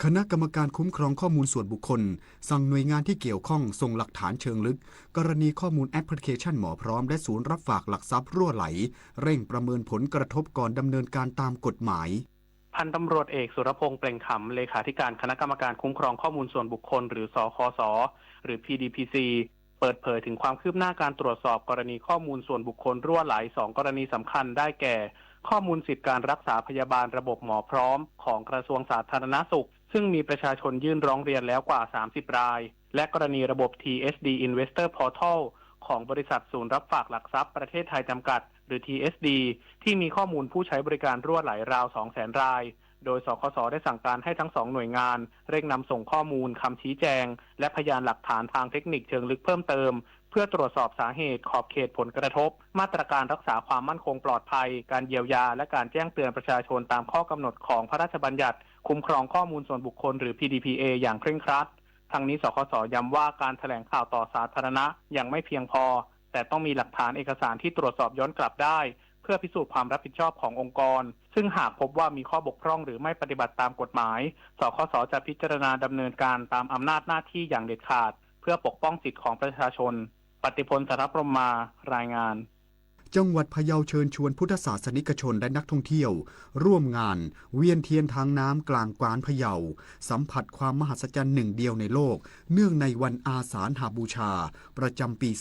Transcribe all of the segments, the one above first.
คณะกรรมการคุ้มครองข้อมูลส่วนบุคคลสั่งหน่วยงานที่เกี่ยวข้องส่งหลักฐานเชิงลึกกรณีข้อมูลแอปพลิเคชันหมอพร้อมและศูนย์รับฝากหลักทรัพย์รั่วไหลเร่งประเมินผลกระทบก่อนดำเนินการตามกฎหมายพันตำรวจเอกสุรพงษ์เปล่งขำเลขาธิการคณะกรรมการคุ้มครองข้อมูลส่วนบุคคลหรือสคสหรือ PDPC เปิดเผยถึงความคืบหน้าการตรวจสอบกรณีข้อมูลส่วนบุคคลรั่วไหล2กรณีสำคัญได้แก่ข้อมูลสิทธิการรักษาพยาบาลระบบหมอพร้อมของกระทรวงสาธารณสุขซึ่งมีประชาชนยื่นร้องเรียนแล้วกว่า30รายและกรณีระบบ TSD Investor Portal ของบริษัทศูนย์รับฝากหลักทรัพย์ประเทศไทยจำกัดหรือ TSD ที่มีข้อมูลผู้ใช้บริการรั่วไหลราว 200,000 รายโดยสคสได้สั่งการให้ทั้ง2หน่วยงานเร่งนำส่งข้อมูลคำชี้แจงและพยานหลักฐานทางเทคนิคเชิงลึกเพิ่มเติมเพื่อตรวจสอบสาเหตุขอบเขตผลกระทบมาตรการรักษาความมั่นคงปลอดภัยการเยียวยาและการแจ้งเตือนประชาชนตามข้อกำหนดของพระราชบัญญัติคุ้มครองข้อมูลส่วนบุคคลหรือ PDPA อย่างเคร่งครัดทั้งนี้สคสย้ำว่าการแถลงข่าวต่อสาธารณะยังไม่เพียงพอแต่ต้องมีหลักฐานเอกสารที่ตรวจสอบย้อนกลับได้เพื่อพิสูจน์ความรับผิดชอบขององค์กรซึ่งหากพบว่ามีข้อบกพร่องหรือไม่ปฏิบัติตามกฎหมายสคสจะพิจารณาดำเนินการตามอำนาจหน้าที่อย่างเด็ดขาดเพื่อปกป้องสิทธิของประชาชนปฏิพล สารพรหมารายงานจังหวัดพะเยาเชิญชวนพุทธศาสนิกชนและนักท่องเที่ยวร่วมงานเวียนเทียนทางน้ำกลางกวานพะเยาสัมผัสความมหัศจรรย์หนึ่งเดียวในโลกเนื่องในวันอาสาฬหบูชาประจำปี 2569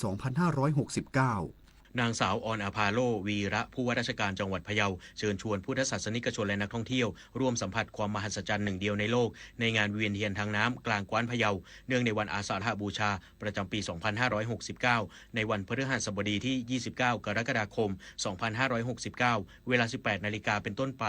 นางสาวออนอาภาโลวีระผู้ว่าราชการจังหวัดพะเยาเชิญชวนพุทธศาสนิกชนและนักท่องเที่ยวร่วมสัมผัสความมหัศจรรย์หนึ่งเดียวในโลกในงานเวียนเทียนทางน้ำกลางกว้านพะเยาเนื่องในวันอาสาฬหบูชาประจำปี 2569 ในวันพฤหัสบดีที่ 29 กรกฎาคม 2569 เวลา 18 นาฬิกาเป็นต้นไป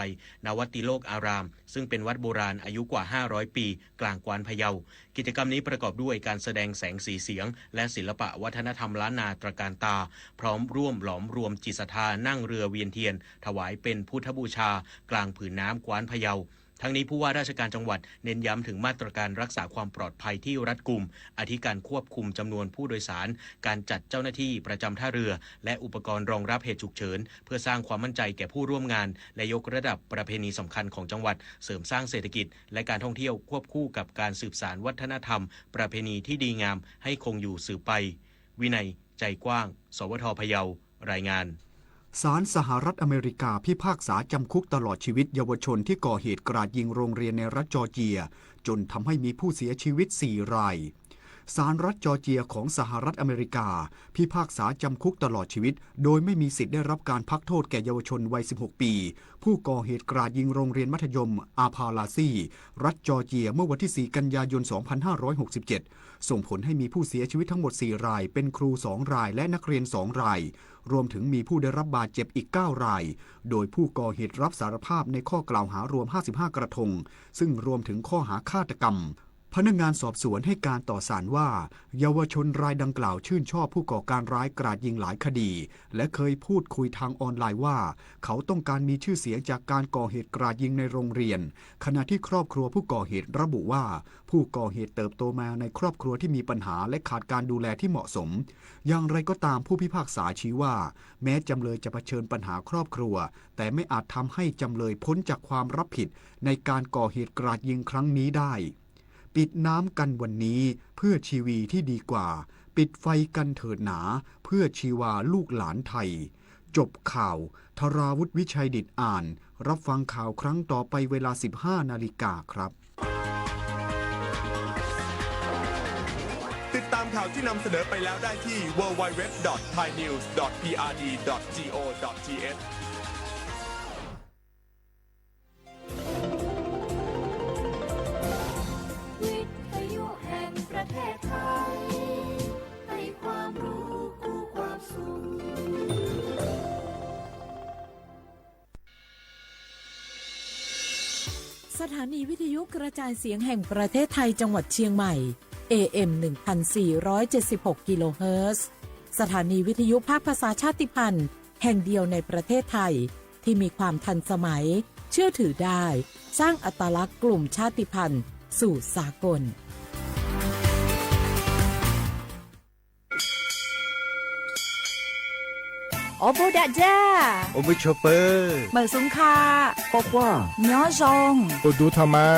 ณวัดติโลกอารามซึ่งเป็นวัดโบราณอายุกว่า 500 ปีกลางกว้านพะเยากิจกรรมนี้ประกอบด้วยการแสดงแสงสีเสียงและศิลปะวัฒนธรรมล้านนาตระการตาพร้อมร่วมหลอมรวมจิตศรัทธานั่งเรือเวียนเทียนถวายเป็นพุทธบูชากลางผืนน้ำกว้านพะเยาทั้งนี้ผู้ว่าราชการจังหวัดเน้นย้ำถึงมาตรการรักษาความปลอดภัยที่รัดกุมอาทิการควบคุมจำนวนผู้โดยสารการจัดเจ้าหน้าที่ประจำท่าเรือและอุปกรณ์รองรับเหตุฉุกเฉินเพื่อสร้างความมั่นใจแก่ผู้ร่วมงานและยกระดับประเพณีสำคัญของจังหวัดเสริมสร้างเศรษฐกิจและการท่องเที่ยวควบคู่กับการสืบสานวัฒนธรรมประเพณีที่ดีงามให้คงอยู่สืบไปวินัยใจกว้างสวท.พะเยารายงานศาลสหรัฐอเมริกาพิพากษาจำคุกตลอดชีวิตเยาวชนที่ก่อเหตุกราดยิงโรงเรียนในรัฐจอร์เจียจนทำให้มีผู้เสียชีวิต 4 รายศาลรัฐจอร์เจียของสหรัฐอเมริกาพิพากษาจำคุกตลอดชีวิตโดยไม่มีสิทธิ์ได้รับการพักโทษแก่เยาวชนวัย 16 ปีผู้ก่อเหตุกราดยิงโรงเรียนมัธยมอาพาลาซีรัฐจอร์เจียเมื่อวันที่ 4 กันยายน 2567 ส่งผลให้มีผู้เสียชีวิตทั้งหมด 4 รายเป็นครู 2 รายและนักเรียน 2 รายรวมถึงมีผู้ได้รับบาดเจ็บอีก 9 รายโดยผู้ก่อเหตุรับสารภาพในข้อกล่าวหารวม 55 กระทงซึ่งรวมถึงข้อหาฆาตกรรมพนักงานสอบสวนให้การต่อศาลว่าเยาวชนรายดังกล่าวชื่นชอบผู้ก่อการร้ายกราดยิงหลายคดีและเคยพูดคุยทางออนไลน์ว่าเขาต้องการมีชื่อเสียงจากการก่อเหตุกราดยิงในโรงเรียนขณะที่ครอบครัวผู้ก่อเหตุระบุว่าผู้ก่อเหตุเติบโตมาในครอบครัวที่มีปัญหาและขาดการดูแลที่เหมาะสมอย่างไรก็ตามผู้พิพากษาชี้ว่าแม้จำเลยจะเผชิญปัญหาครอบครัวแต่ไม่อาจทำให้จำเลยพ้นจากความรับผิดในการก่อเหตุกราดยิงครั้งนี้ได้ปิดน้ำกันวันนี้เพื่อชีวีที่ดีกว่าปิดไฟกันเถิดหนาเพื่อชีวาลูกหลานไทยจบข่าวธราวุฒิวิชัยดิษฐ์อ่านรับฟังข่าวครั้งต่อไปเวลา 15 นาฬิกาครับติดตามข่าวที่นำเสนอไปแล้วได้ที่ www.thainews.prd.go.thสถานีวิทยุกระจายเสียงแห่งประเทศไทยจังหวัดเชียงใหม่ AM 1476 กิโลเฮิรตซ์สถานีวิทยุภาคภาษาชาติพันธุ์แห่งเดียวในประเทศไทยที่มีความทันสมัยเชื่อถือได้สร้างอัตลักษณ์กลุ่มชาติพันธุ์สู่สากล อโบดาจ้า โอเบชเปอร์ เหมือซุงคาปกว่าเนาะซง อุดูธรรมา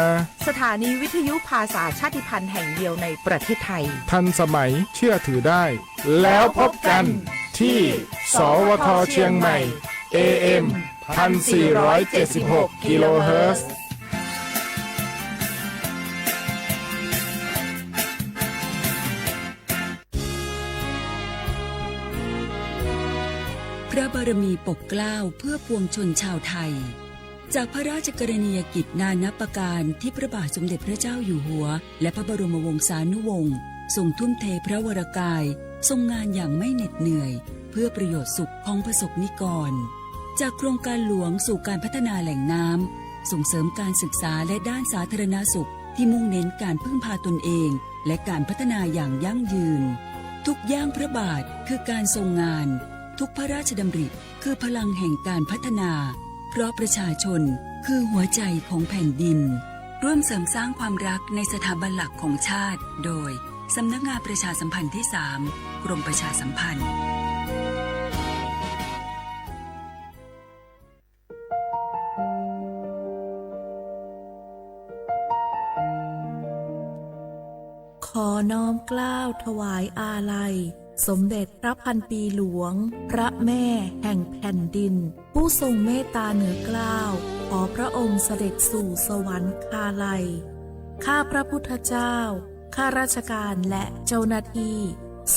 สถานีวิทยุภาษาชาติพันธุ์แห่งเดียวในประเทศไทย ทันสมัยเชื่อถือได้ แล้วพบกันที่ สวทเชียงใหม่ AM 1476 กิโลเฮิรตซ์ พระบารมีปกเกล้าเพื่อปวงชนชาวไทยจากพระราชกรณียกิจนานับประการที่พระบาทสมเด็จพระเจ้าอยู่หัวและพระบรมวงศานุวงศ์ทรงทุ่มเทพระวรกายทรงงานอย่างไม่เหน็ดเหนื่อยเพื่อประโยชน์สุขของประสบนิกรจากโครงการหลวงสู่การพัฒนาแหล่งน้ำส่งเสริมการศึกษาและด้านสาธารณสุขที่มุ่งเน้นการพึ่งพาตนเองและการพัฒนาอย่างยั่งยืนทุกย่างพระบาทคือการทรงงานทุกพระราชดำริคือพลังแห่งการพัฒนาเพราะประชาชนคือหัวใจของแผ่นดินร่วมเสริมสร้างความรักในสถาบันหลักของชาติโดยสำนักงานประชาสัมพันธ์ที่ 3 กรมประชาสัมพันธ์ขอน้อมเกล้าถวายอาลัยสมเด็จพระพันปีหลวงพระแม่แห่งแผ่นดินผู้ทรงเมตตาเหนือเกล้าขอพระองค์เสด็จสู่สวรรคาลัยข้าพระพุทธเจ้าข้าราชการและเจ้าหน้าที่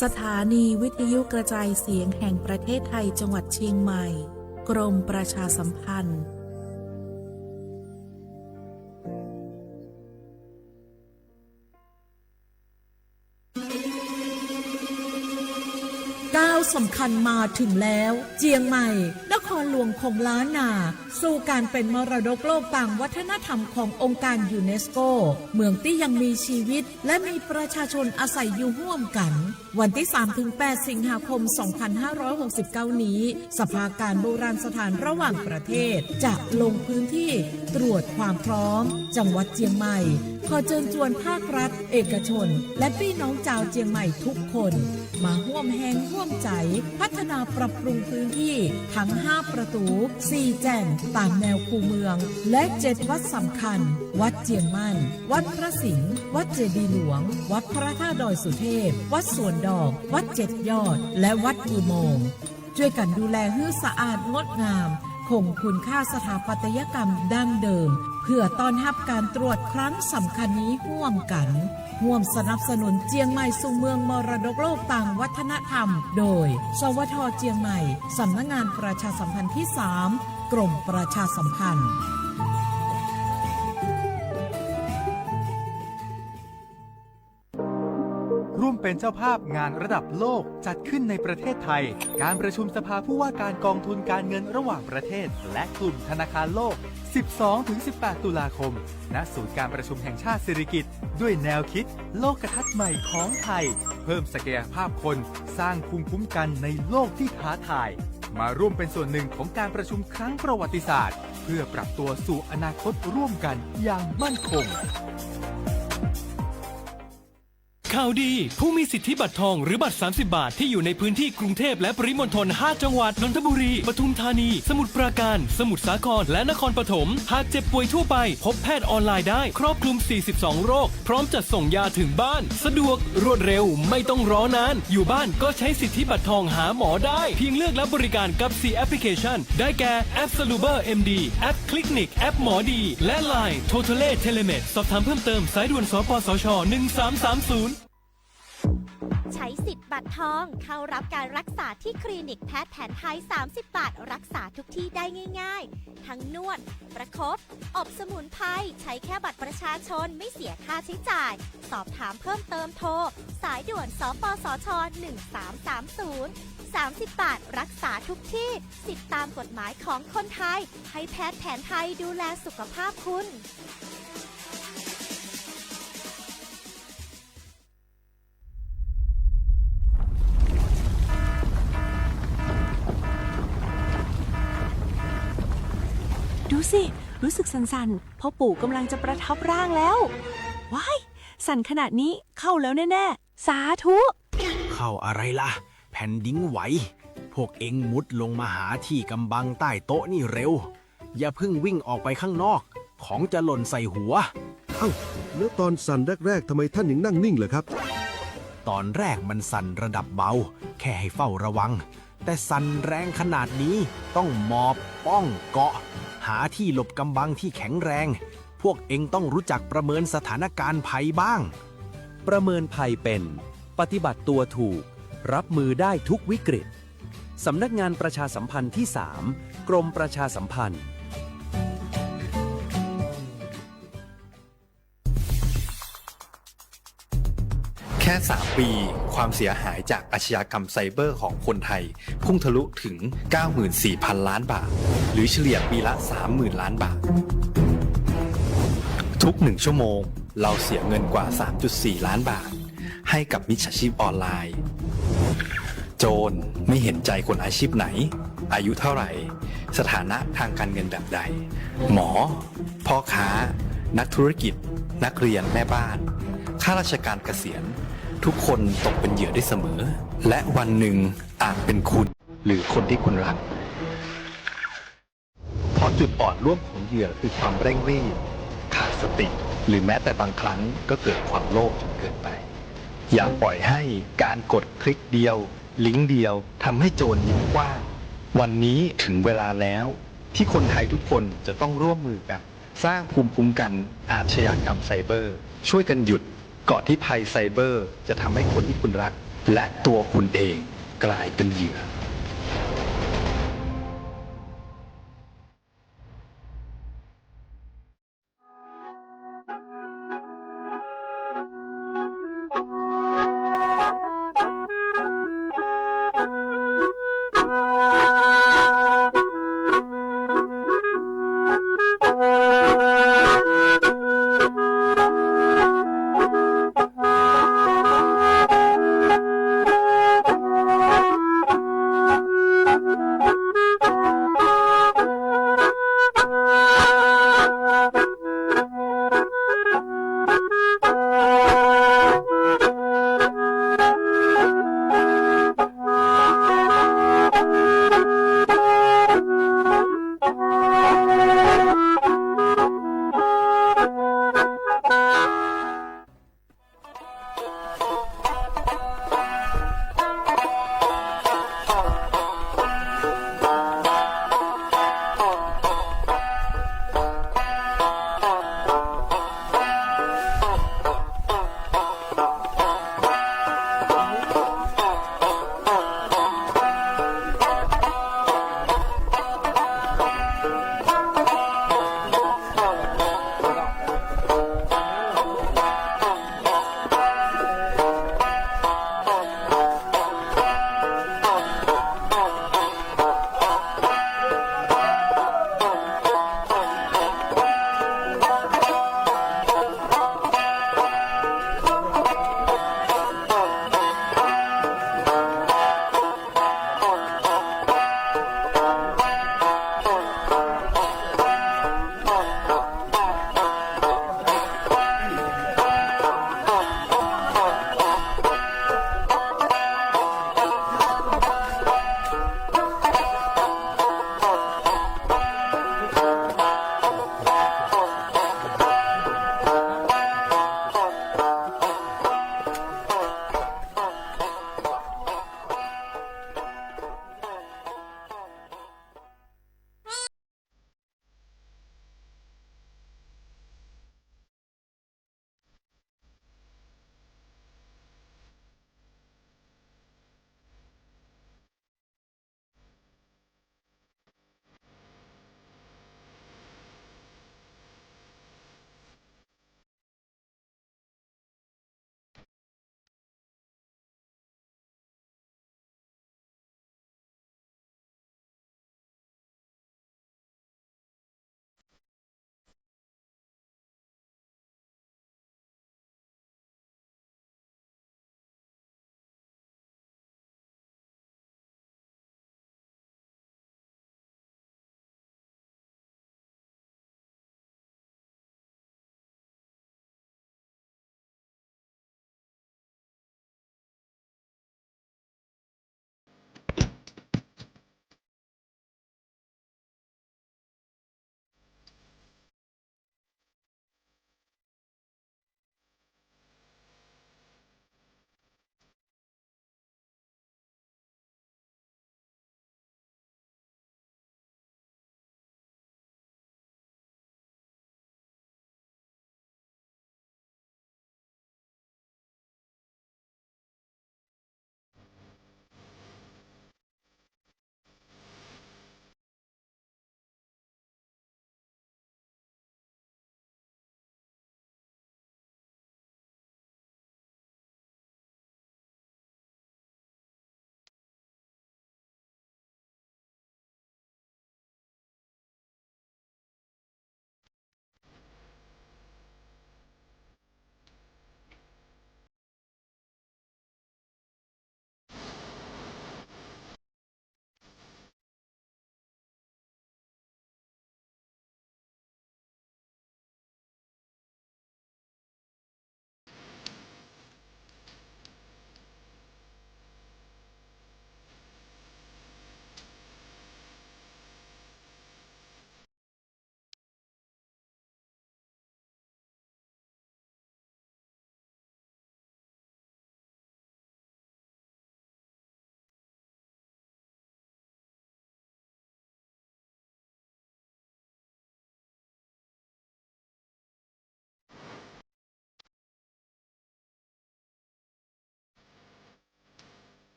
สถานีวิทยุกระจายเสียงแห่งประเทศไทยจังหวัดเชียงใหม่กรมประชาสัมพันธ์ก้าวสำคัญมาถึงแล้วเจียงใหม่นครหลวงของล้านนาสู่การเป็นมรดกโลกต่างวัฒนธรรมขององค์การยูเนสโกเมืองที่ยังมีชีวิตและมีประชาชนอาศัยอยู่ร่วมกันวันที่ 3-8 สิงหาคม 2569 นี้สภาการโบราณสถานระหว่างประเทศจะลงพื้นที่ตรวจความพร้อมจังหวัดเจียงใหม่ขอเชิญชวนภาครัฐเอกชนและพี่น้องชาวเจียงใหม่ทุกคนมาร่วมแรงร่วมใจพัฒนาปรับปรุงพื้นที่ทั้ง 5 ประตู 4 แจ่งตามแนวคูเมืองและ 7 วัดสำคัญวัดเจียงมั่นวัดพระสิงห์วัดเจดีย์หลวงวัดพระธาตุดอยสุเทพวัดสวนดอกวัดเจ็ดยอดและวัดอุโมงค์ช่วยกันดูแลให้สะอาดงดงามคงคุณค่าสถาปัตยกรรมดั้งเดิมเพื่อต้อนรับการตรวจครั้งสำคัญนี้ร่วมกันร่วมสนับสนุนเจียงใหม่สู่เมืองมรดกโลกต่างวัฒนธรรมโดยสวทเจียงใหม่สำนักงานประชาสัมพันธ์ที่ 3 กรมประชาสัมพันธ์ร่วมเป็นเจ้าภาพงานระดับโลกจัดขึ้นในประเทศไทยการประชุมสภาผู้ว่าการกองทุนการเงินระหว่างประเทศและกลุ่มธนาคารโลก 12-18 ตุลาคมณศูนย์การประชุมแห่งชาติสิริกิติ์ด้วยแนวคิดโลกทัศน์ใหม่ของไทยเพิ่มศักยภาพคนสร้างภูมิคุ้มกันในโลกที่ท้าทายมาร่วมเป็นส่วนหนึ่งของการประชุมครั้งประวัติศาสตร์เพื่อปรับตัวสู่อนาคตร่วมกันอย่างมั่นคงข่าวดีผู้มีสิทธิบัตรทองหรือบัตร30 บาทที่อยู่ในพื้นที่กรุงเทพและปริมณฑล5 จังหวัดนนทบุรีปทุมธานีสมุทรปราการสมุทรสาครและนครปฐมหากเจ็บป่วยทั่วไปพบแพทย์ออนไลน์ได้ครอบคลุม42โรคพร้อมจัดส่งยาถึงบ้านสะดวกรวดเร็วไม่ต้องรอนานอยู่บ้านก็ใช้สิทธิบัตรทองหาหมอได้เพียงเลือกรับบริการกับ4แอปพลิเคชันได้แก่แอป Saluber MD แอป Clinic แอปหมอดีและ Line Totale Telemed สอบถามเพิ่มเติมสายด่วนสปสช1330ใช้สิทธิ์บัตรทองเข้ารับการรักษาที่คลินิกแพทย์แผนไทย30 บาทรักษาทุกที่ได้ง่ายๆทั้งนวดประคบอบสมุนไพรใช้แค่บัตรประชาชนไม่เสียค่าใช้จ่ายสอบถามเพิ่มเติมโทรสายด่วนสปสช1330 30 บาทรักษาทุกที่สิทธิตามกฎหมายของคนไทยให้แพทย์แผนไทยดูแลสุขภาพคุณดูสิรู้สึกสั่นๆพ่อปู่กำลังจะประทับร่างแล้วว้ายสั่นขนาดนี้เข้าแล้วแน่ๆสาธุเข้าอะไรล่ะแผ่นดินไหวพ พวกเอ็งมุดลงมาหาที่กำบังใต้โต๊ะนี่เร็ว อย่าเพิ่งวิ่งออกไปข้างนอก ของจะหล่นใส่หัว เอ้าแล้วตอนสั่นแรกๆทำไมท่านยังนั่งนิ่งเหรอครับ ตอนแรกมันสั่นระดับเบา แค่ให้เฝ้าระวัง แต่สั่นแรงขนาดนี้ต้องหมอบป้องเกาะ หาที่หลบกำบังที่แข็งแรง พวกเอ็งต้องรู้จักประเมินสถานการณ์ภัยบ้าง ประเมินภัยเป็น ปฏิบัติตัวถูก รับมือได้ทุกวิกฤต สำนักงานประชาสัมพันธ์ที่ 3 กรมประชาสัมพันธ์ แค่ 3 ปี ความเสียหายจากอาชญากรรมไซเบอร์ของคนไทย พุ่งทะลุถึง 94,000 ล้านบาท หรือเฉลี่ยปีละ 30,000 ล้านบาท ทุก 1 ชั่วโมง เราเสียเงินกว่า 3.4 ล้านบาท ให้กับมิจฉาชีพออนไลน์ โจรไม่เห็นใจคนอาชีพไหน อายุเท่าไหร่ สถานะทางการเงินแบบใด หมอ พ่อค้า นักธุรกิจ นักเรียนแม่บ้าน ข้าราชการเกษียณ ทุกคนตกเป็นเหยื่อได้เสมอ และวันหนึ่งอาจเป็นคุณหรือคนที่คุณรัก เพราะจุดอ่อนร่วมของเหยื่อคือความเร่งรีบ ขาดสติ หรือแม้แต่บางครั้งก็เกิดความโลภจนเกินไป อย่าปล่อยให้การกดคลิกเดียว ลิงก์เดียวทำให้โจรยิ้มกว้าง วันนี้ถึงเวลาแล้ว ที่คนไทยทุกคนจะต้องร่วมมือกัน สร้างภูมิคุ้มกันอาชญากรรมไซเบอร์ ช่วยกันหยุดก่อนที่ภัยไซเบอร์จะทำให้คนที่คุณรัก และตัวคุณเองกลายเป็นเหยื่อ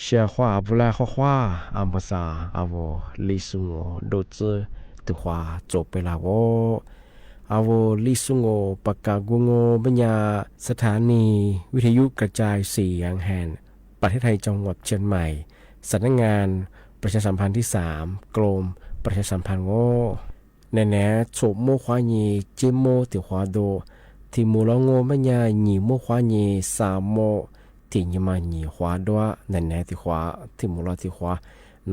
写话不来画画，阿么啥阿我历史我都知的话做ไปละวอาวลิสุงโอปากกากุงโอปัญญาสถานีวิทยุกระจายเสียงแห่งประเทศไทยจังหวัดเชียงใหม่สำนักงานประชาสัมพันธ์ที่3กรมประชาสัมพันธ์โง่แน่ๆโฉมโมควาญีเจโมติควาโดที่มูลงโง่ปัญญาหนีโมควาญีสามโมที่ยมาหนีควาดัวแน่ๆที่ควาที่มูลที่ควา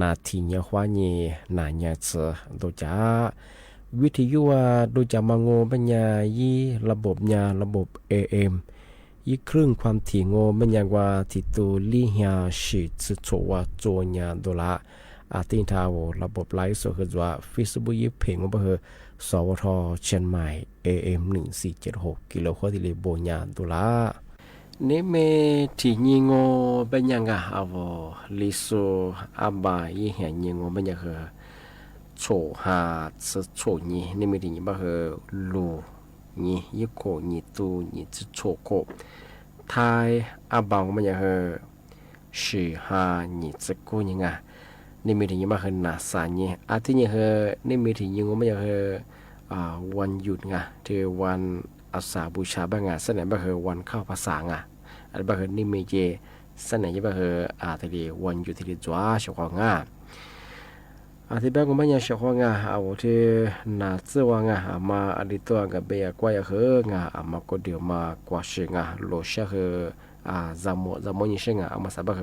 นาทีเนียควาญีนาเนียเสือโดจ้าวิทยุว่าดูจะมาโงปัญญายี่ระบบยาระบบ AM ยี่ครึ่งความถี่โงปัญญาว่าที่ตัวลี่เฮียสิจะโชว่าโจญาดละอาตินทาวระบบไลฟ์สดคือว่า Facebook ยี่เพลงว่าคือสวทเชียงใหม่ AM 1476กิโลเฮิรตซ์ที่เลโบญาดละนี่เมที่ยิงโงปัญญากะอาวลิโซอาบายี่เฮียยิงโงปัญญาคือโฉหาสโฉนี่นี่ไม่ถึงยี่บ้าเหอลูนี่ยี่โคนี่ตูนี่จะโฉโคไทยอาบังมันยังเหอสิหานี่จะกูยังไงนี่ไม่ถึงยี่บ้าเหอนาสานี่อาทิตย์ยังเหอนี่ไม่ถึงยี่งมันยังเหอวันหยุดไงที่วันอาสาบูชาบ้างไงสนบ้าเหอวันเข้าภาษาไงอะไรบ้าเหอนี่ไม่เจสนยี่บ้าเหอที่เดียวันหยุดที่เดียจ้าเฉพาะงาอาทิตย์แรกก็ไม่ยังเชื่อว่างาเอาที่น่าเชื่อว่างามาอดีตตัวกับเบียกว่าเหงามาก็เดี๋ยวมากว่าเชื่องาโลเชื่อจำโมยิ่งเชื่องามาสับเห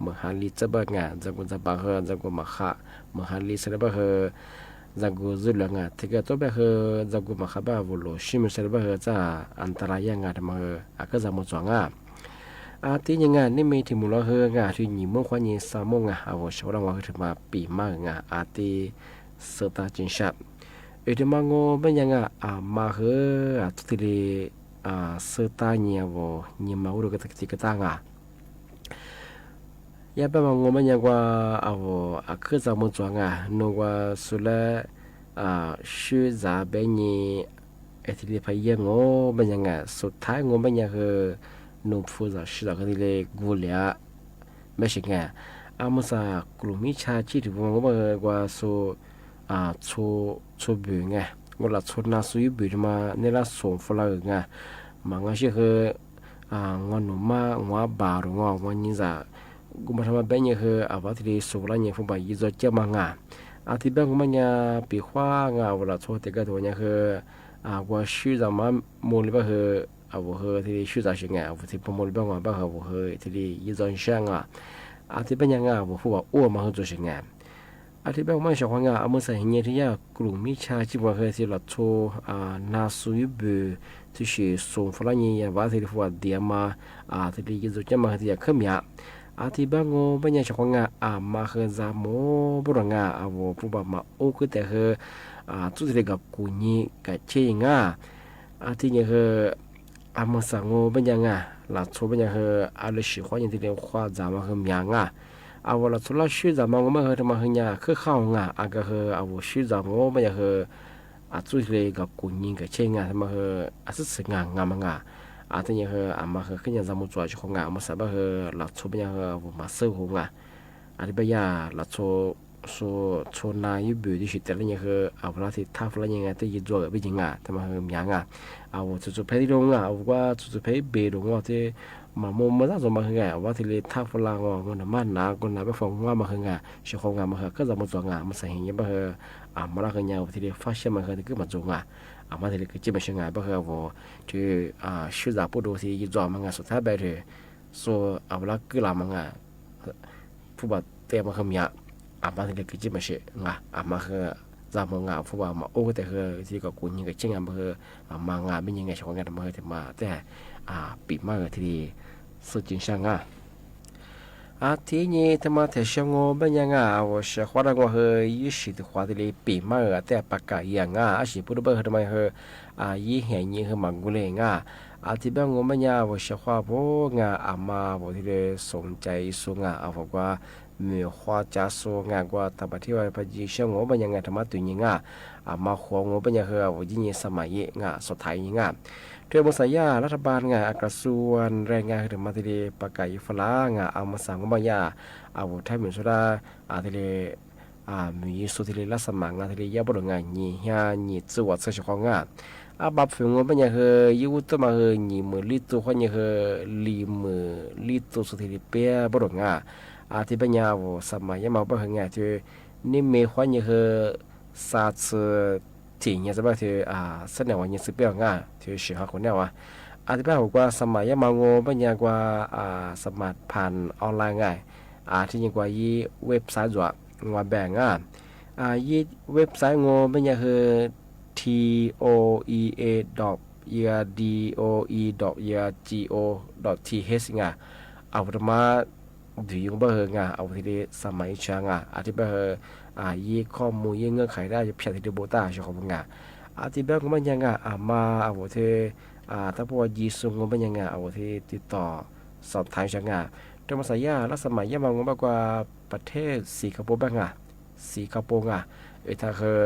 มหันลิจะบ้างาจังกุจะบ้าจังกุมาขะมหันลิเสร็จบ้าจังกุจุลงาที่ก็ตัวบ้าจังกุมาขะบ้าวุโลชิมเสร็จบ้าจะอันตรายงาทำมาก็จำโมจวงาอาทิตย์ยังไงนี่มีที่มูลเหงาที่หญิงมั่งควานี่สามงอ่ะเอาชาวเราว่าถึงมาปีมากงาอาทิตย์สตาจินชับที่มาโง่เป็นยังไงมาเหทุกทีสตาเนี่ยวนี่มาอุดกับติกตางยาเป็นมาโง่เป็นยังว่าเอาคือจำมุจวงนัวสุดชื่อจะเป็นนี่ที่เรียกพายโง่เป็นยังไงสุดท้ายโง่เป็นยังนุ่มฟูจะชื่อที่เรียกกุเลียไม่ใช่ไงมุสากลุ่มมิชาชีที่ผมบอกว่าชูบิวไงว่าเราชูน่าสุยบิวมาเนี่ยเราส่งฝรั่งไงมังก็ชื่องอนหนุ่มมาหัวบาหรืองอนี่จะกูมาทำแบบนี้ว่าที่สุราเนี่ยผมไปยิ่งจะเจ้ามังอาที่แบบกูมันเนี่ยปีขวางว่าเราชูที่ก็ตัวเนี่ยว่าชื่อจะมาโมลิบะที่ชื่อจะยังไงที่ผมมองบ้างว่าที่ยิ่งจะช่างที่เป็นยังไงผู้ว่าอ้วนมาตัวยังไงที่แบบมันชอบว่าเมื่อใส่เงี้ยที่กลุ่มมิชาชีวะที่เราโชน่าสุยบุที่ชื่อส่งฝรั่งเนี่ยว่าที่ผู้ว่าเดียมาที่ยิ่งจะมาที่เข้มยาที่แบบงูเป็นยังชอบว่ามาเหจามโบราณผู้ว่ามาโอ้ก็แต่ทุกที่กับกุญกับเชียงที่เนี่ยมุสางเป็นยังไงล่ะชัวเป็นยังอะไรสิขวาอย่างที่เรียกว่าจามาคือมีงว่าเราชัวชื่อจามาไม่ทำมาคือเนี่ยคือเข้าก็ชื่อจามาเป็นยังจุดที่กับกุญกับเชียงทำมาสุดสิ่งมังที่เนี่ยมาขึ้นยังจามุจวบของมุสาบเราชัวเป็นยังมาซื้อของที่เป็นยังเราชัวนายบุตรที่แต่ละเนี่ยเราที่ท้าฟลายยังไงที่ยิ่งตัวเป็นยังทำมาคือมีจุดเพลิดว่าจุดเพลิดเบลที่มาโมมาจากสมัยไงว่าที่เลยท้าฟลางมันมันหนาคนหนาไปฟังว่ามาคือไงเชื่อของมาก็จะมาจวงมาใส่เงี้ยมาละคือไงที่เลยฟ้าเชื่อมาคือที่ก็มาจวงมาที่เลยก็จะไม่เชื่อไงว่าที่ชื่อจากผู้ดูที่ยิ่งจวงสุดท้ายไปเลยละคือละผู้บัดเตะมาคือมีมาที่เลยก็จะไม่เชื่อมาคือจำงาผู้ว่ามาโอ้แต่ที่ก็กุญยังก็เช่นกันมางานไม่ยังไงชาวงานมาแต่มาแต่ปีมากที่สุดจริงช่างที่นี่ทำมาแต่ช่างไม่ยังว่าเชื่อว่าเรายี่สิบว่าที่ปีมากแต่ปากกาอย่างสิพูดทำไมยี่เหี่ยยี่มังกุเลที่บ้านไม่ยังว่าเชื่อว่าพวกมาที่เลยสนใจส่งบอกว่ามีข้อจะส่งกว่าแต่ที่ว่าพอดีเชื่อว่าเป็นยังไงทำมาตัวนี้มาหัวว่าเป็นยังว่ายิ่งสมัยสุดท้ายท เทอมสายารัฐบาลงากระทรวงแรงงานถึงมาทีเดประกาศฝรั่งเอามาสั่งบางยาเอาไทยเหมือนสุดาทีเดมีสุทีเดลัสมังทีเดยาบดงานยี่ห้ายี่จังหวัดเชียงของบับฟิงบางอย่างคือยูตัวมาคือยี่มือลิตัวคนยังคือลีมือลิตัวสุทีเดเปียบดงที่บางอย่างสมัยยังมาบางอย่างที่นี่มีคนยังคือซาซที่เนี่ยจะบอกที่เสนอว่ายังสืบเปียงที่เสียหายคนเนี่ยว่าที่บ้านบอกว่าสมัยยังมาโง่บางอย่างกว่าสมัครผ่านออนไลน์ง่ายที่ยังกว่ายี่เว็บไซต์จ้ะว่าแบ่งยี่เว็บไซต์โง่บางอย่างคือ toea.doe.go.th เอาประมาณดูยังบ่เฮงเอาที่ได้สมัยช่างที่บ่เฮยี่ข้อมูลยี่เงื่อนไขได้จะเพียงที่ได้โบต้าใช่ของมึงที่แบบมันยังมาเอาที่ถ้าพวกยี่สุงมันยังเอาที่ติดต่อสอบถามช่างแต่มาสายาลักสมัยยังมองมากกว่าประเทศสิงคโปร์บ้างสิงคโปร์ถ้าคือ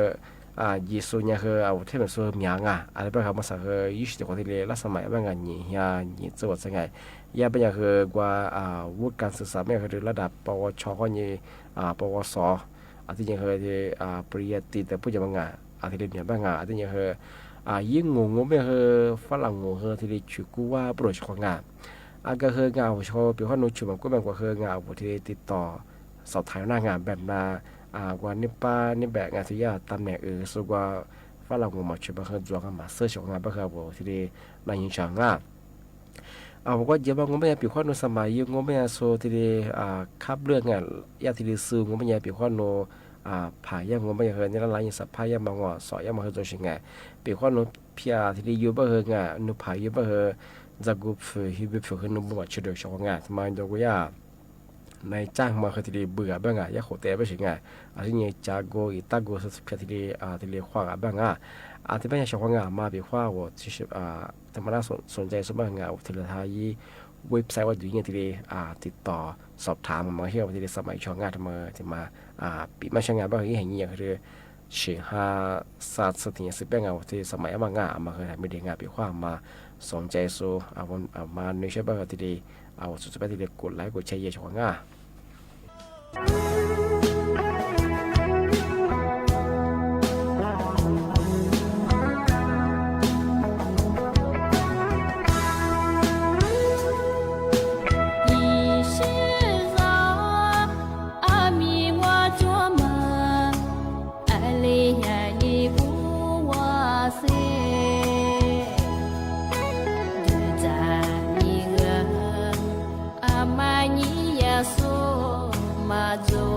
ยี่สุเนี่ยคือเอาที่มันส่วนมีอะไรบ้างครับมาสักยี่สิบกว่าที่เลยลักสมัยบ้างนี่ยี่จังหวัดสังไงยาเป็นอย่างคือกว่าวุฒิการศึกษาไม่คือระดับปวชก็ยี่ปวสที่ยังคือที่ปริญญาตรีแต่ผู้จะบางที่เรียนบ้างที่ยังคือยิ่งงงไม่คือฝรั่งงงที่ได้ชื่อกูว่าโปรดของก็คืองานชอบเป็นข้อนูชุมันก็แบบว่าคืองานที่ติดต่อสอบถามหน้างานแบบนากว่านี่ป้านี่แบบงานที่ยาตำแหน่งสุกว่าฝรั่งงงมาช่วยบ้างคือตัวกันมาเสิร์ชของงานบ้างคือที่ได้นายยิงช่างบอกว่าเยอะบางงไม่ยาปีข้อนูสมัยยิ่งงไม่ยาโซที่ได้คับเรื่องงานยาที่ได้ซื้องไม่ยาปีข้อนูผ่ายยังงไม่ยาเหินนี่ละลายยังสับผ่ายยังบางว่าสอยยังมาคือตัวชิงไงปีข้อนูพิอาที่ได้ยูบ้างคืองานนูผ่ายยูบ้างคือจากกูฝึกฮิบฝึกขึ้นนุ่มว่าเฉลี่ยช่องงานทำไมดอกว่าในจ้างมาคือที่เบื่อบ้างยาโคเตะไปชิงไงที่นี่จากกูอีตากูสุดเพียที่ขว้างบ้างที่บ้านช่องงานมาปีขว้างว่าที่ธรรมดาสนใจสมัยงานที่ละทายเว็บไซต์ว่าดูยังที่ติดต่อสอบถามมาเที่ยวที่สมัยช่องงานทำมาที่มาปีมาช่องงานบ้างที่เห็นอย่างคือเชื่อหาศาสตร์สถิติสิบแปดงานที่สมัยบางมาเคยทำไม่ได้งานปีขว้างมาสนใจสู้มาในช่วงบ้างที่ดีสุดท้ายที่ดีกดไลค์กดแชร์เยอะช่องงานso my joy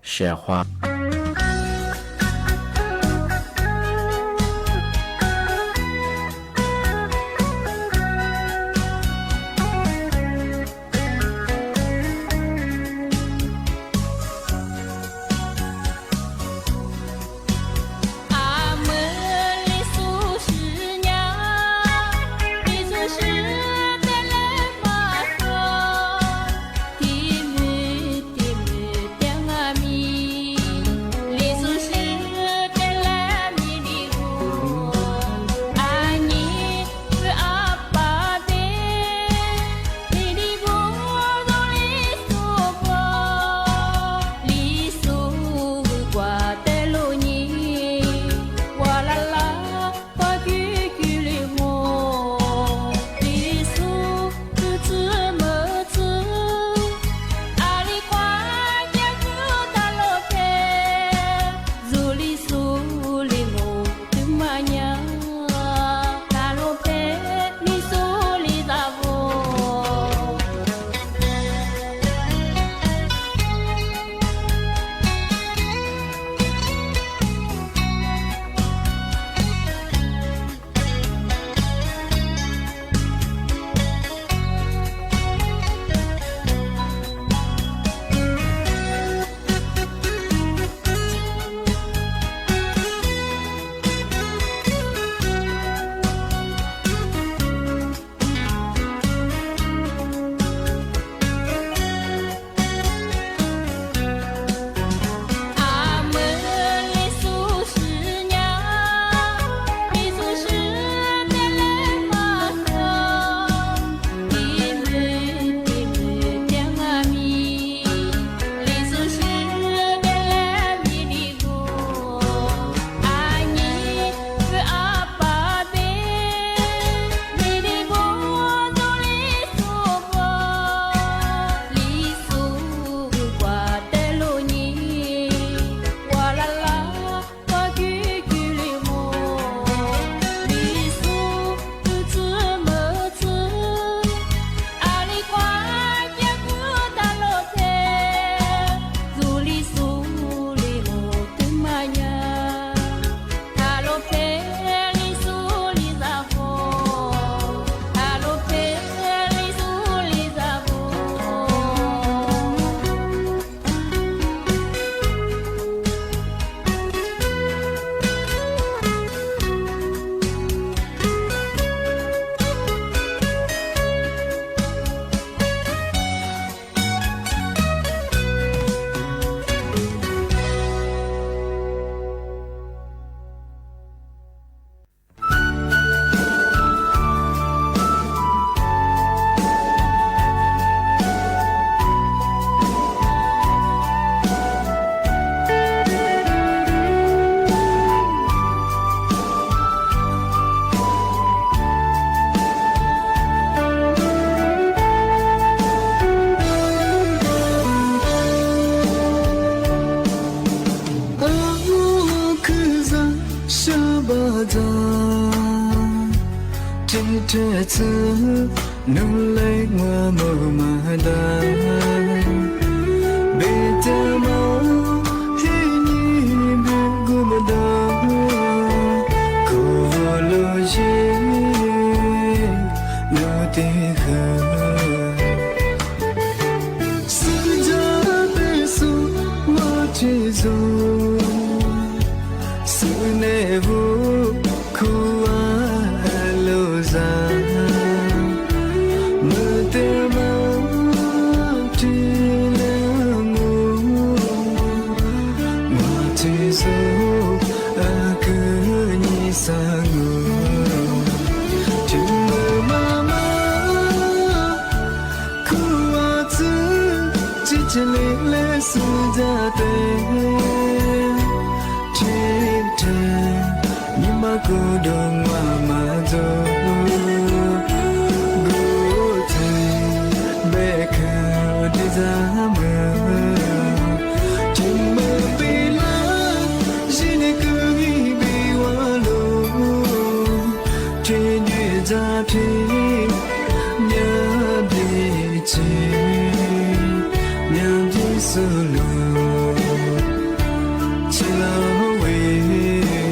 雪花。这次努力我冇买单，别的梦黑你别顾不到，苦路也有点恨，世界被锁我去走，思念不苦啊。Solo Hãy subscribe cho kênh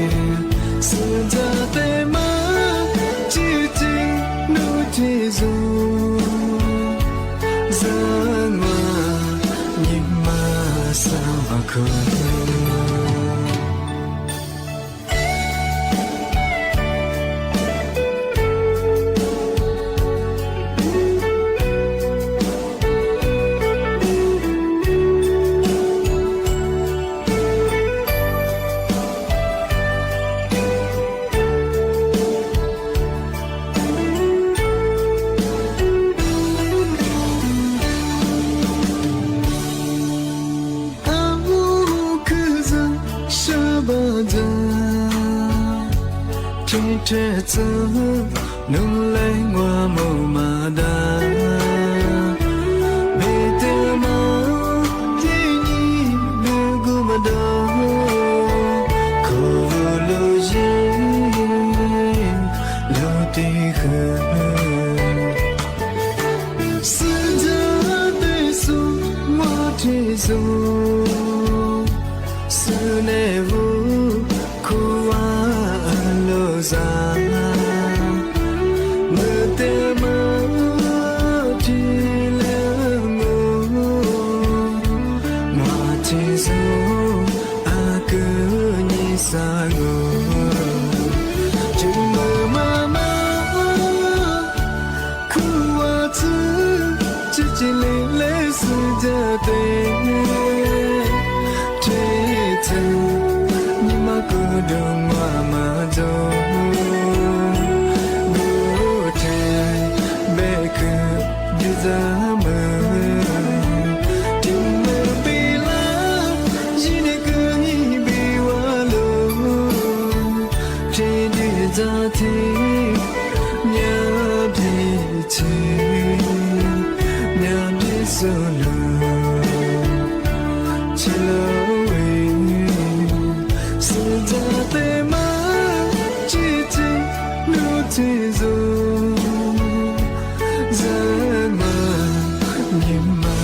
Ghiền Mì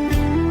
Gõ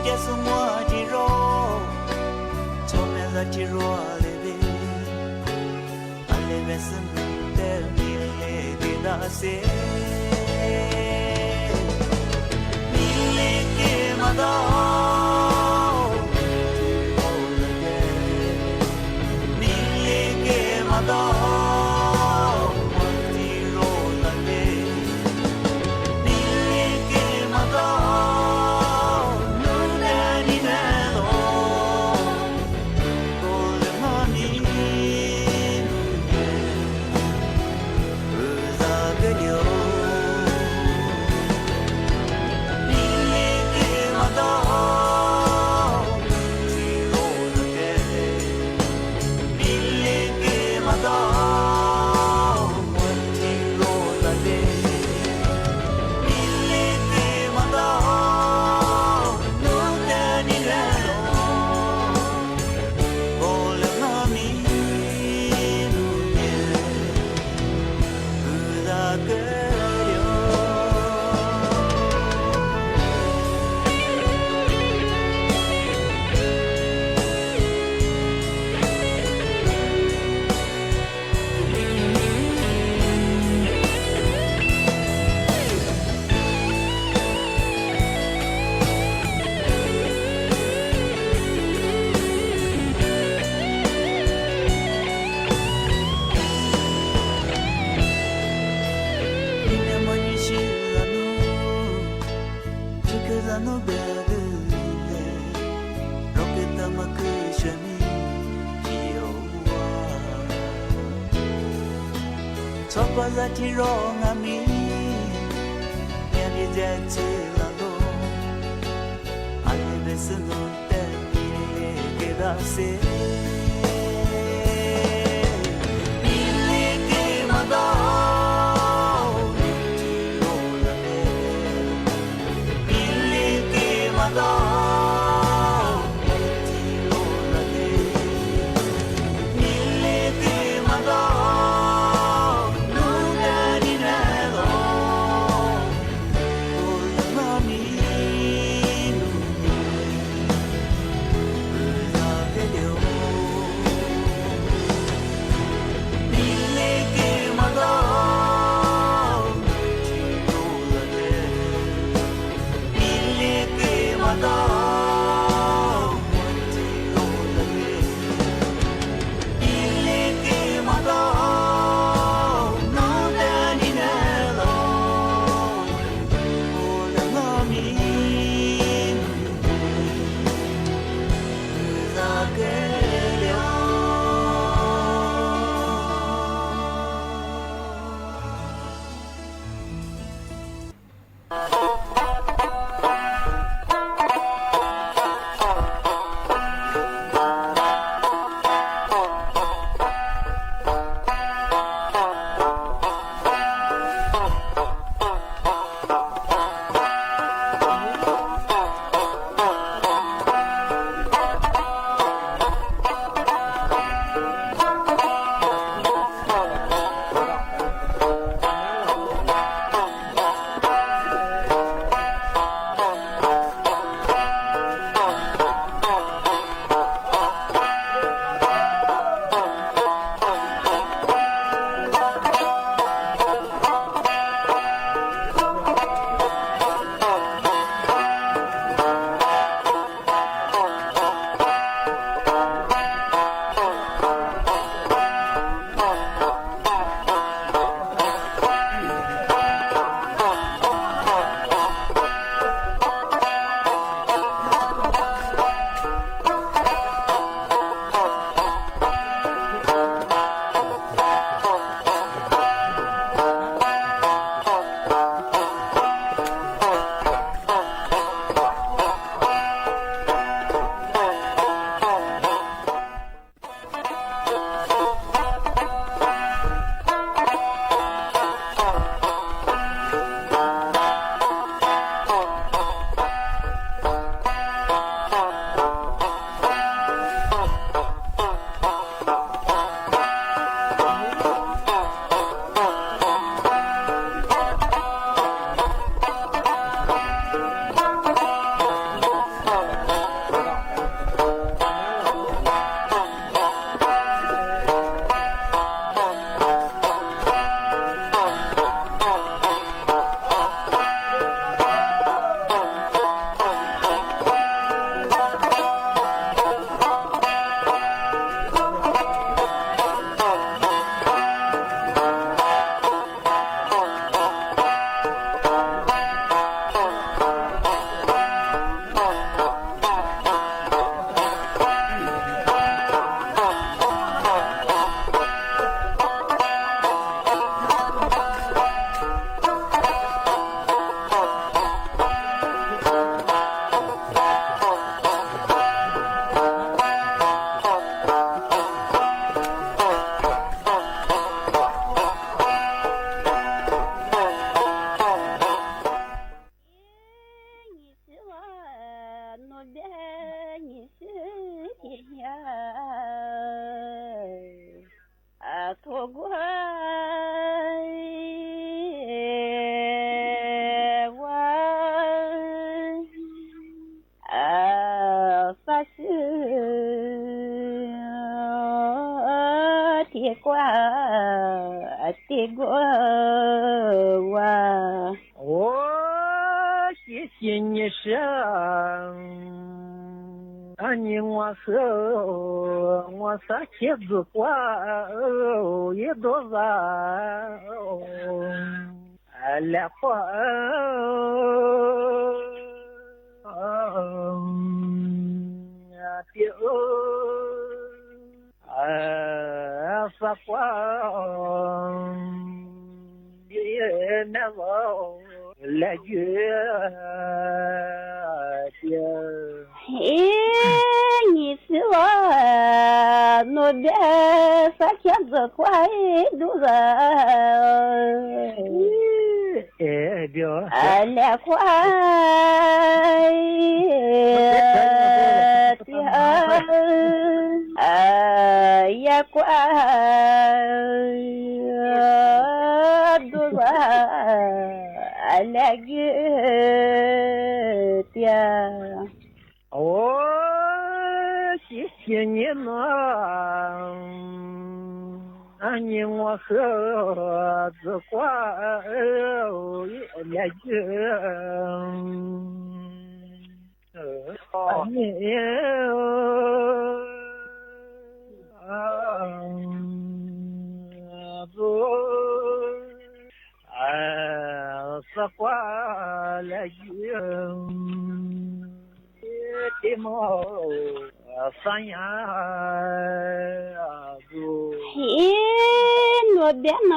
để không bỏ lỡ のベルでロケットマクションにしようわそこざちろがみやりぜちらどあれですのてきれけだせ谢你生，你我是我是妻子过一多子来过 sa qua ye na wo la ye nhị xưa nó để phát hiện được quay đủ rồi lẽ quay ya quay đủ rồi lẽ tia谢谢你呢，你我和子花也就你子花来就。的毛三呀子，我别拿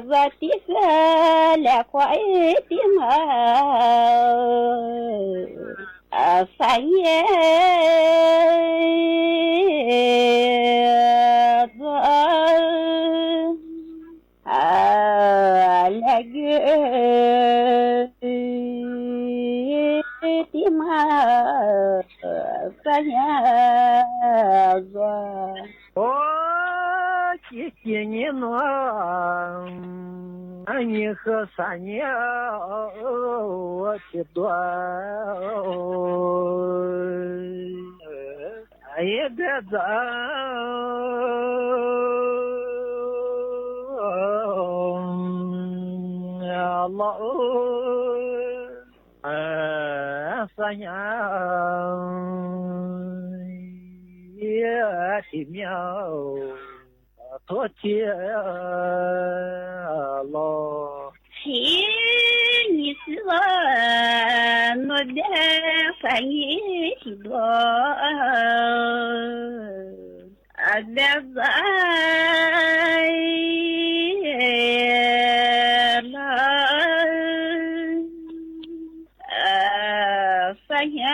我的个来块的毛，三呀子，来个。的嘛，三呀子，谢谢你呢，你和三年我的多，也别走，老。三呀也的苗多结了。你是我的三年的多，别在三呀，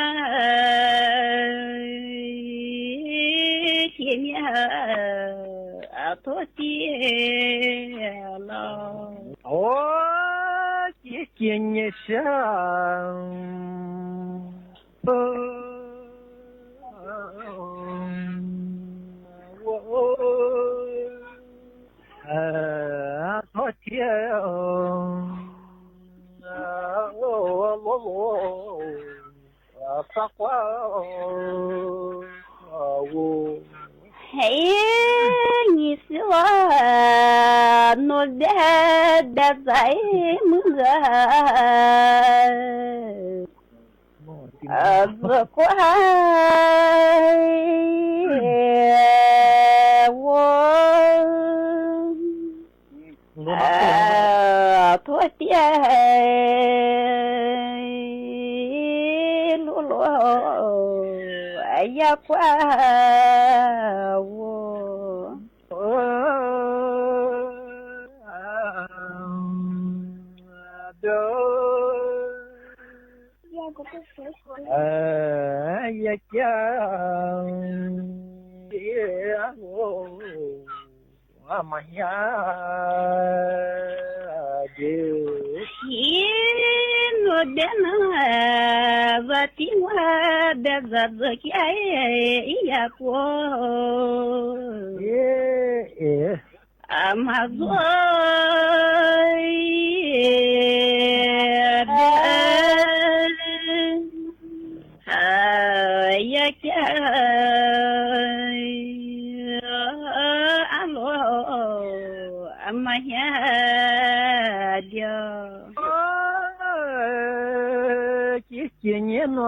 前面多结了。谢谢你上，多结撒花你是我诺的在么子乖我多爹呀，怪我，也讲别我妈呀就。我的那我的我的自己呀过，马做呀家阿罗阿妈呀的。谢谢你呢，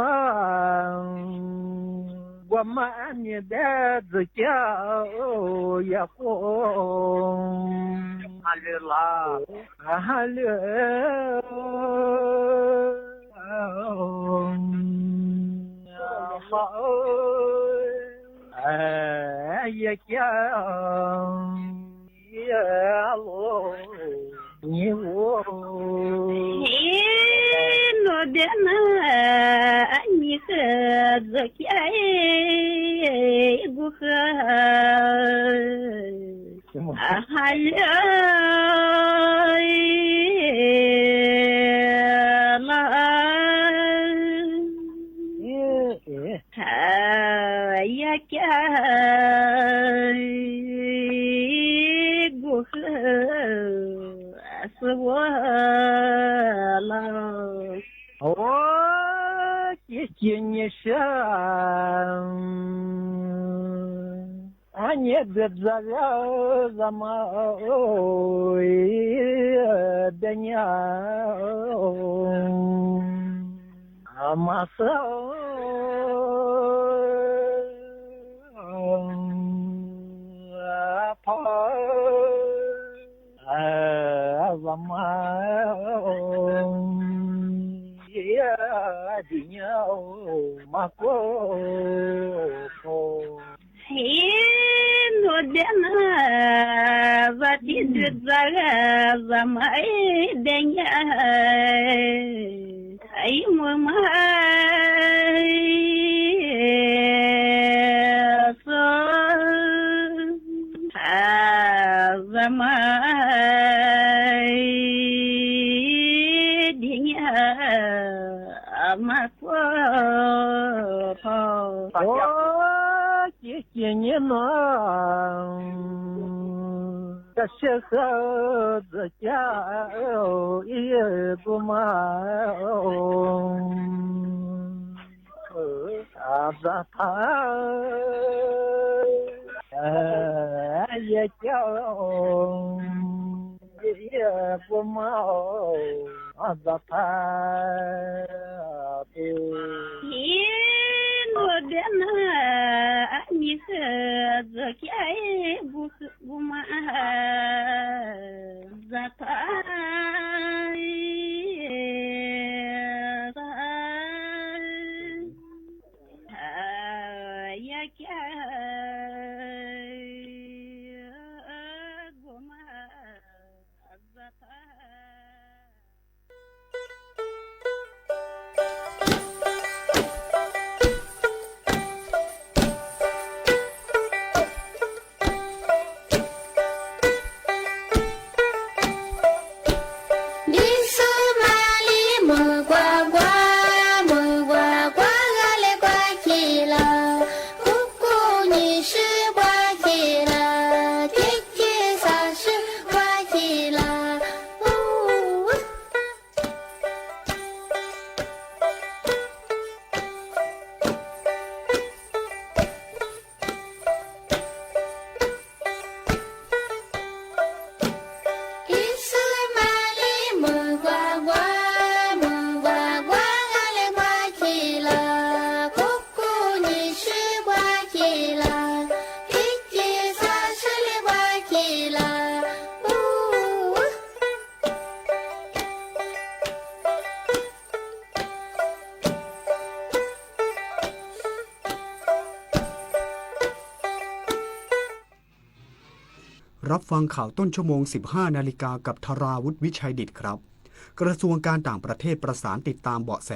我们你的自家也红，哈利啦，哈利，好。я него. Но бена не закяй буха. А не за мой дня, а масса за мои дня, ай за мои дня, неรับฟังข่าวต้นชั่วโมง 15 นาฬิกากับธราวุฒิวิชัยดิษฐ์ครับ กระทรวงการต่างประเทศประสานติดตามเบาะแส